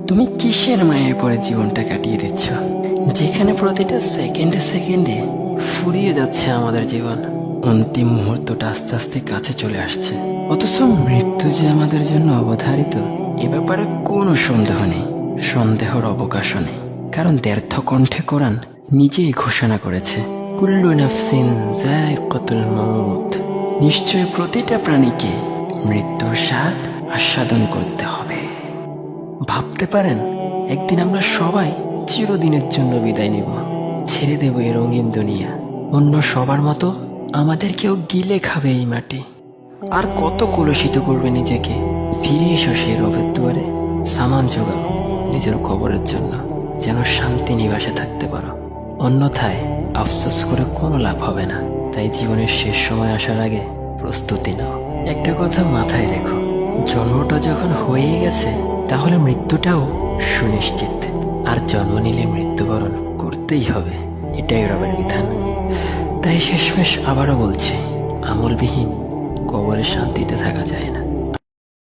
তুমি কিসের মায়ায় পড়ে জীবনটা কাটিয়ে দিচ্ছ, যেখানে প্রতিটা সেকেন্ডে সেকেন্ডে ফুরিয়ে যাচ্ছে আমাদের জীবন। অন্তিম মুহূর্তটা আস্তে আস্তে কাছে চলে আসছে, অথচ মৃত্যু যে আমাদের জন্য অবধারিত এ ব্যাপারে কোনো সন্দেহ নেই, সন্দেহর অবকাশও নেই। কারণ দ্ব্যর্থ কণ্ঠে কোরআন নিজেই ঘোষণা করেছে, কুল্লু নাফসিন যায়কাতুল মাউত, নিশ্চয় প্রতিটা প্রাণীকে মৃত্যুর স্বাদ আস্বাদন করতে হবে। ভাবতে পারেন একদিন আমরা সবাই চিরদিনের জন্য বিদায় নিব, ছেড়ে দেব এই রঙিন দুনিয়া। অন্য সবার মতো আমাদেরকেও গিলে খাবে এই মাটি। আর কত কলুষিত করবে নিজেকে। ফিরে এসো সেই রবের দুয়ারে, সামান জোগাও নিজের কবরের জন্য, যেন শান্তি নিবাসে থাকতে পারো। অন্যথায় আফসোস করে কোনো লাভ হবে না। তাই জীবনের শেষ সময় আসার আগে প্রস্তুতি নাও। একটা কথা মাথায় রেখো, জন্মটা যখন হয়ে গেছে তাহলে মৃত্যুটাও সুনিশ্চিত। আর জন্ম নিলে মৃত্যুবরণ করতেই হবে, এটাই রবের বিধান। তাই শেষমেশ আবারও বলছি, আমলবিহীন কবরে শান্তিতে থাকা যায় না।